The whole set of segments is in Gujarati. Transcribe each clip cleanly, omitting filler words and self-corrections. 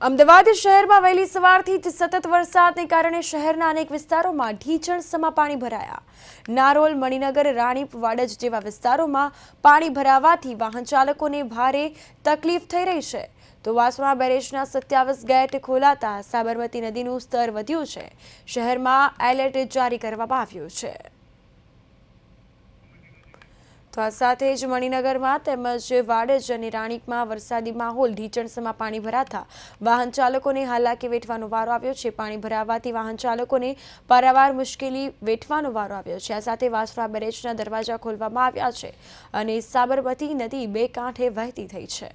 અમદાવાદ શહેરમાં વહેલી સવારથી જ સતત વરસાદને કારણે શહેરના અનેક વિસ્તારોમાં ઢીચણસમા પાણી ભરાયા. નારોલ, મણિનગર, રાણીપ, વાડજ જેવા વિસ્તારોમાં પાણી ભરાવાથી વાહન ચાલકોને ભારે તકલીફ થઈ રહી છે. તો વાસણા બેરેજના 27 ગેટ ખોલાતા સાબરમતી નદીનું સ્તર વધ્યું છે. શહેરમાં એલર્ટ જારી કરવામાં આવ્યું છે. તો આ સાથે જ મણિનગરમાં તેમજ વાડજ અને રાણીપમાં વરસાદી માહોલ, ઢીચણસમા પાણી ભરાતા વાહન ચાલકોને હાલાકી વેઠવાનો વારો આવ્યો છે. પાણી ભરાવાથી વાહન ચાલકોને પારાવાર મુશ્કેલી વેઠવાનો વારો આવ્યો છે. આ સાથે વાસણા બેરેજના દરવાજા ખોલવામાં આવ્યા છે અને સાબરમતી નદી બે કાંઠે વહેતી થઈ છે.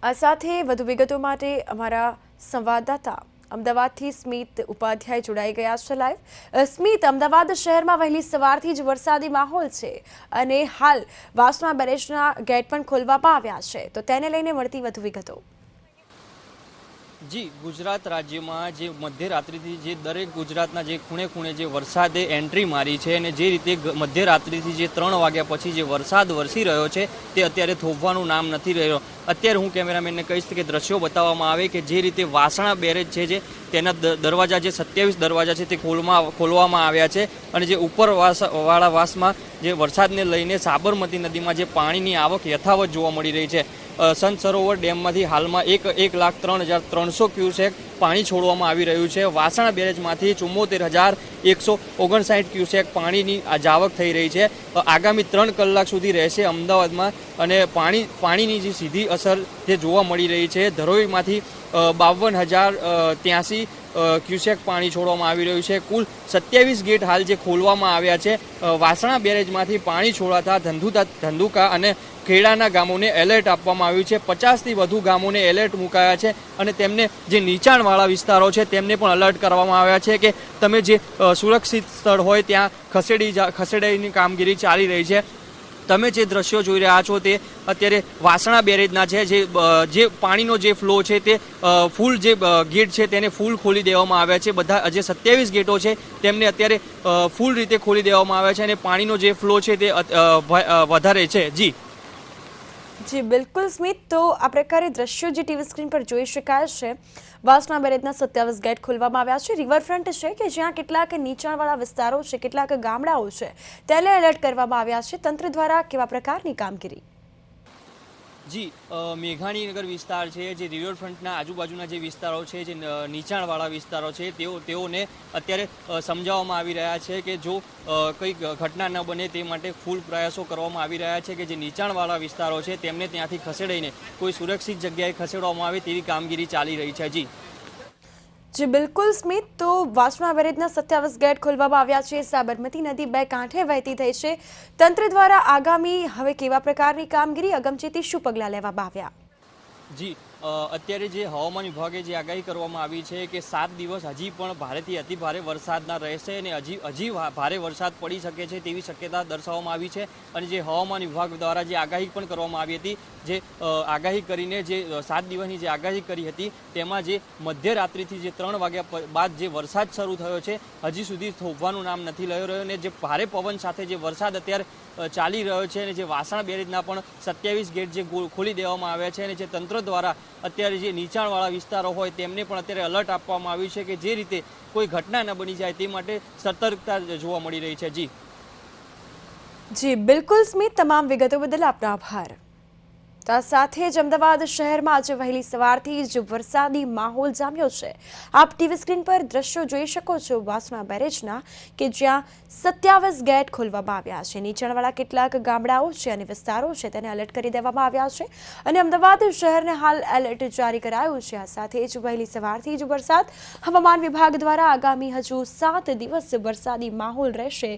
આ સાથે વધુ વિગતો માટે અમારા સંવાદદાતા અમદાવાદથી સ્મિત ઉપાધ્યાય જોડાઈ ગયા છે લાઈવ. સ્મિત, અમદાવાદ શહેરમાં વહેલી સવારથી જ વરસાદી માહોલ છે અને હાલ વાસણા બેરેજના ગેટ પણ ખોલવામાં આવ્યા છે, તો તેને લઈને મળતી વધુ વિગતો. જી, ગુજરાત રાજ્યમાં જે મધ્યરાત્રિથી જે દરેક ગુજરાતના જે ખૂણે ખૂણે જે વરસાદે એન્ટ્રી મારી છે અને જે રીતે મધ્યરાત્રિથી જે 3 વાગ્યા પછી જે વરસાદ વરસી રહ્યો છે તે અત્યારે થોભવાનું નામ નથી રહ્યો. અત્યારે હું કેમેરામેનને કહીશ કે દ્રશ્યો બતાવવામાં આવે કે જે રીતે વાસણા બેરેજ છે જે તેના દરવાજા જે 27 દરવાજા છે તે ખોલવામાં આવ્યા છે અને જે ઉપરવાળા વાસમાં જે વરસાદને લઈને સાબરમતી નદીમાં જે પાણીની આવક યથાવત જોવા મળી રહી છે. સંત સરોવર ડેમમાંથી હાલમાં 1,03,300 ક્યુસેક પાણી છોડવામાં આવી રહ્યું છે. વાસણા બેરેજમાંથી 74,159 ક્યુસેક પાણીની જાવક થઈ રહી છે. આગામી 3 કલાક સુધી રહેશે અમદાવાદમાં અને પાણીની જે સીધી અસર જે જોવા મળી રહી છે. ધરોઈમાંથી 52,083 ક્યુસેક પાણી છોડવામાં આવી રહ્યું છે. કુલ 27 ગેટ હાલ જે ખોલવામાં આવ્યા છે. વાસણા બેરેજમાંથી પાણી છોડાતા ધંધુકા અને ખેડાના ગામોને એલર્ટ આપવામાં આવ્યું છે. 50થી વધુ ગામોને એલર્ટ મુકાયા છે અને તેમને જે નીચાણવાળા વિસ્તારો છે તેમને પણ એલર્ટ કરવામાં આવ્યા છે કે તમે જે સુરક્ષિત સ્થળ હોય ત્યાં ખસેડાઈની કામગીરી ચાલી રહી છે. તમે જે દ્રશ્યો જોઈ રહ્યા છો તે અત્યારે વાસણા બેરેજના છે. જે પાણીનો જે ફ્લો છે તે ફૂલ જે ગેટ છે તેને ફૂલ ખોલી દેવામાં આવ્યા છે. બધા જે 27 ગેટો છે તેમને અત્યારે ફૂલ રીતે ખોલી દેવામાં આવ્યા છે અને પાણીનો જે ફ્લો છે તે વધારે છે. જી બિલકુલ સ્મિત, તો આ પ્રકારે દ્રશ્યો જે ટીવી સ્ક્રીન પર જોઈ શકાય છે, વાસણા બેરેજના 27 ગેટ ખોલવામાં આવ્યા છે. રિવરફ્રન્ટ છે કે જ્યાં કેટલાક નીચાણવાળા વિસ્તારો છે, કેટલાક ગામડાઓ છે, તેને એલર્ટ કરવામાં આવ્યા છે. તંત્ર દ્વારા કેવા પ્રકારની કામગીરી? જી, મેઘાણીનગર વિસ્તાર છે, જે રિવરફ્રન્ટના આજુબાજુના જે વિસ્તારો છે, જે નીચાણવાળા વિસ્તારો છે તેઓને અત્યારે સમજાવવામાં આવી રહ્યા છે કે જો કંઈ ઘટના ન બને તે માટે ફૂલ પ્રયાસો કરવામાં આવી રહ્યા છે કે જે નીચાણવાળા વિસ્તારો છે તેમને ત્યાંથી ખસેડીને કોઈ સુરક્ષિત જગ્યાએ ખસેડવામાં આવે તેવી કામગીરી ચાલી રહી છે. જી બિલકુલ સ્મિત, તો વાસણા બેરેજના 27 ગેટ ખોલવામાં આવ્યા છે. સાબરમતી નદી બે કાંઠે વહેતી થઈ છે. તંત્ર દ્વારા આગામી હવે કેવા પ્રકારની કામગીરી, અગમચેતી શું પગલાં લેવામાં આવ્યા? જી, અત્યારે જે હવામાન વિભાગે જે આગાહી કરવામાં આવી છે કે 7 દિવસ હજી પણ ભારેથી અતિ ભારે વરસાદના રહેશે અને હજી ભારે વરસાદ પડી શકે છે તેવી શક્યતા દર્શાવવામાં આવી છે. અને જે હવામાન વિભાગ દ્વારા જે આગાહી પણ કરવામાં આવી હતી, જે આગાહી કરીને જે 7 દિવસની જે આગાહી કરી હતી તેમાં જે મધ્યરાત્રિથી જે 3 વાગ્યા બાદ જે વરસાદ શરૂ થયો છે હજી સુધી થોભવાનું નામ નથી લઈ રહ્યો અને જે ભારે પવન સાથે જે વરસાદ અત્યારે ચાલી રહ્યો છે અને જે વાસણા બેરેજના પણ 27 ગેટ જે ખોલી દેવામાં આવ્યા છે અને જે તંત્ર દ્વારા અત્યારે જે નીચાણવાળા વિસ્તારો હોય તેમને પણ અત્યારે એલર્ટ આપવામાં આવ્યું છે કે જે રીતે કોઈ ઘટના ન બની જાય તે માટે સતર્કતા જોવા મળી રહી છે. જી બિલકુલ સ્મિત, તમામ વિગતો બદલ આપનો આભાર. તો આ સાથે જ અમદાવાદ શહેરમાં આજે વહેલી સવારથી જ વરસાદી માહોલ જામ્યો છે. આપ ટીવી સ્ક્રીન પર દ્રશ્યો જોઈ શકો છો વાસણા બેરેજના, કે જ્યાં 27 ગેટ ખોલવામાં આવ્યા છે. નીચાણવાળા કેટલાક ગામડાઓ છે અને વિસ્તારો છે તેને એલર્ટ કરી દેવામાં આવ્યા છે અને અમદાવાદ શહેરને હાલ એલર્ટ જારી કરાયું છે. આ સાથે જ વહેલી સવારથી જ વરસાદ, હવામાન વિભાગ દ્વારા આગામી હજુ 7 દિવસ વરસાદી માહોલ રહેશે.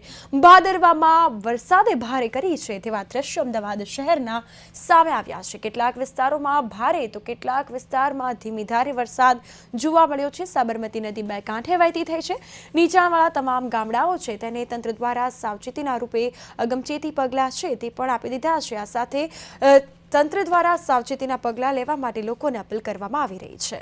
ભાદરવામાં વરસાદે ભારે કરી છે તેવા દ્રશ્યો અમદાવાદ શહેરના સામે આવ્યા છે. કેટલાક વિસ્તારોમાં ભારે તો કેટલાક વિસ્તારમાં ધીમી ધારે વરસાદ જોવા મળ્યો છે. સાબરમતી નદી બે કાંઠે વહેતી થઈ છે. નીચાણવાળા તમામ ગામડાઓ છે તેને તંત્ર દ્વારા સાવચેતીના રૂપે અગમચેતી પગલાં છે તે પણ આપી દીધા છે. આ સાથે તંત્ર દ્વારા સાવચેતીના પગલાં લેવા માટે લોકોને અપીલ કરવામાં આવી રહી છે.